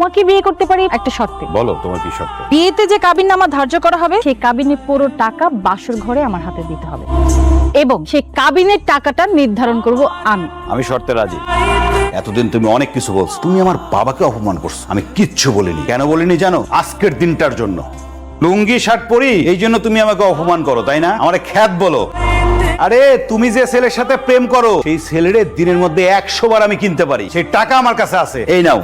তোমাকে বিয়ে করতে পারি একটা শর্তে। বলো তোমার কি শর্ত? বিয়েতে যে কাবিননামা ধার্য করা হবে সেই কাবিনের পুরো টাকা বাসর ঘরে আমার হাতে দিতে হবে এবং সেই কাবিনের টাকাটা নির্ধারণ করব আমি। আমি শর্তে রাজি। এতদিন তুমি অনেক কিছু বলছো, তুমি আমার বাবাকে অপমান করছো। আমি কিচ্ছু বলিনি। কেন বলিনি জানো? আজকের দিনটার জন্য। লুঙ্গি শার্ট পরি এই জন্য তুমি আমাকে অপমান করো, তাই না? আমারে খ্যাত বলো। আরে তুমি যে ছেলের সাথে প্রেম করো সেই ছেলের দিনের মধ্যে 100 বার আমি কিনতে পারি, সেই টাকা আমার কাছে আছে। এই নাও।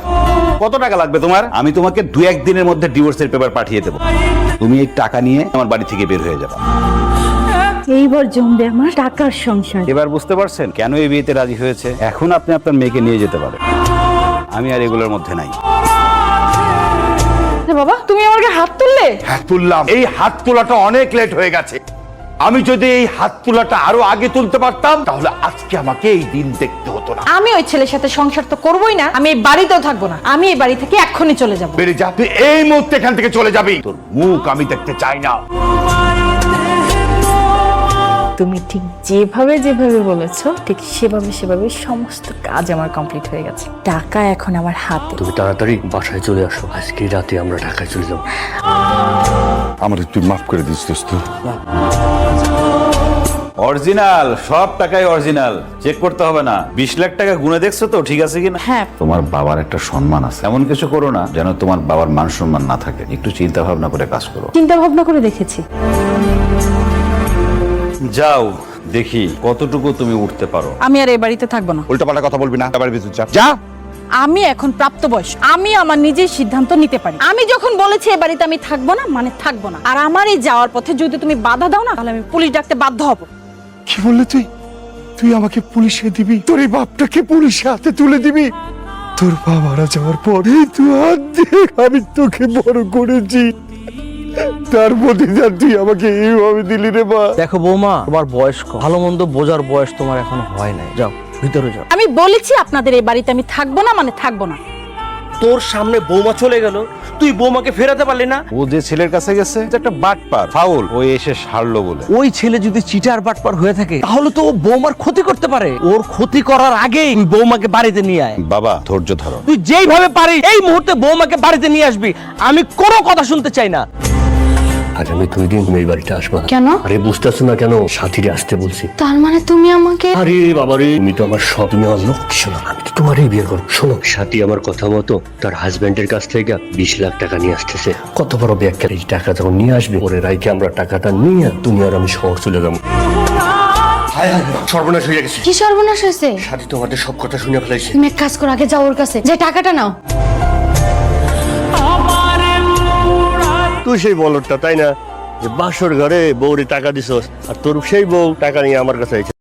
কত টাকা লাগবে তোমার? আমি তোমাকে 2-1 দিনের মধ্যে ডিভোর্সের পেপার পাঠিয়ে দেবো। তুমি এই টাকা নিয়ে আমার বাড়ি থেকে বের হয়ে যাবে। এইবার জমবে আমার টাকার সংসার। এবার বুঝতে পারছেন কেন এই বিয়েতে রাজি হয়েছে? এখন আপনি আপনার মেয়েকে নিয়ে যেতে পারেন। আমি আর এগুলোর মধ্যে নাই। বাবা তুমি আমাকে হাত তুললে? হাত তুললাম। এই হাত তোলাটা অনেক লেট হয়ে গেছে। আমি যদি এই হাত তোলাটা আরো আগে তুলতে পারতাম তাহলে আজকে আমাকে এই দিন দেখতে হতো না। আমি ওই ছেলের সাথে সংসার তো করবোই না, আমি এই বাড়িতেও থাকবো না। আমি এই বাড়ি থেকে এক্ষুনি চলে যাব। বেরিয়ে যা, তুই এই মুহূর্তে এখান থেকে চলে যাবি। তোর মুখ আমি দেখতে চাই না। তুমি ঠিক যেভাবে যেভাবে বলেছো ঠিক সেভাবে সেভাবে সমস্ত কাজ আমার কমপ্লিট হয়ে গেছে। টাকা এখন আমার হাতে। তুমি তাড়াতাড়ি বাসায় চলে আসো, আজকে রাতে আমরা ঢাকায় চলে যাবো। আমার তুই মাফ করে দিস দোস্ত। অরিজিনাল, সব টাকাই অরিজিনাল। চেক করতে হবে না। 20 লাখ টাকা গুনে দেখছো তো ঠিক আছে কিনা? হ্যাঁ। তোমার বাবার একটা সম্মান আছে, এমন কিছু করো না যেন তোমার বাবার মান সম্মান না থাকে। একটু চিন্তা ভাবনা করে কাজ করো। চিন্তা ভাবনা করে দেখেছি। যাও দেখি কতটুকু তুমি উঠতে পারো। আমি আর এই বাড়িতে থাকবো না। উল্টাপাল্টা কথা বলবি না। এবার ভিতর যা যা। আমি এখন প্রাপ্তবয়স্ক, আমি আমার নিজের সিদ্ধান্ত নিতে পারি। আমি যখন বলেছি এই বাড়িতে আমি থাকবো না মানে থাকবো না। আর আমার এই যাওয়ার পথে যদি তুমি বাধা দাও না তাহলে আমি পুলিশ ডাকতে বাধ্য হব। কি বললি তুই? তুই আমাকে পুলিশে দিবি? তোর এই বাপটাকে পুলিশে হাতে তুলে দিবি? তোর বাবা মারা যাওয়ার পরে তুই হাত দিয়ে আমি তোকে বড় করেছি, তার প্রতিদান তুই আমাকে এইভাবে দিলি রে মা। দেখো বৌমা, তোমার বয়স কম, ভালো মন্দ বোঝার বয়স তোমার এখনো হয় নাই। যাও ভিতরে যাও। আমি বলেছি আপনাদের এই বাড়িতে আমি থাকবো না মানে থাকবো না। তোর সামনে বৌমা চলে গেল, তুই বৌমাকে ফেরাতে পারলি না? ও যে ছেলের কাছে গেছে একটা বাটপার ফাউল, ও এসে সারলো বলে। ওই ছেলে যদি চিটার বাটপার হয়ে থাকে তাহলে তো ও বৌমার ক্ষতি করতে পারে। ওর ক্ষতি করার আগেই তুই বৌমাকে বাড়িতে নিয়ে আয়। বাবা ধৈর্য ধরো। তুই যেইভাবে পারিস এই মুহূর্তে বৌমাকে বাড়িতে নিয়ে আসবি। আমি কোনো কথা শুনতে চাই না। আগামী 2 দিন তুমি এই বাড়িতে আসবা। কেন? আরে বুঝতেছো না কেন? সাথীরে আসতে বলছি। তার মানে তুমি আমাকে? আরে বাবারে, তুমি তো আমার সব। তুমি আমার লক্ষ্মী শোনো, আমি তো তোমারই বিয়ে করবো। শোনো, সাথী আমার কথা মতো তার হাজবেন্ডের কাছ থেকে 20 লাখ টাকা নিয়ে আসতেছে। কত বড় ব্যাখ্যা! এই টাকা যখন নিয়ে আসবে ওরে রাইকে আমরা টাকাটা নিয়ে তুমি আর আমি শহর চলে যাবো। সর্বনাশ হয়ে গেছে। কি সর্বনাশ হয়েছে? সাথী তোমাদের সব কথা শুনে ফেলাইছে। তুমি এক কাজ করো, আগে যাও ওর কাছে, যে টাকাটা নাও। তুই সেই বলদটা তাই না, যে বাসর ঘরে বউরে টাকা দিছস আর তোর সেই বউ টাকা নিয়ে আমার কাছে আইছে।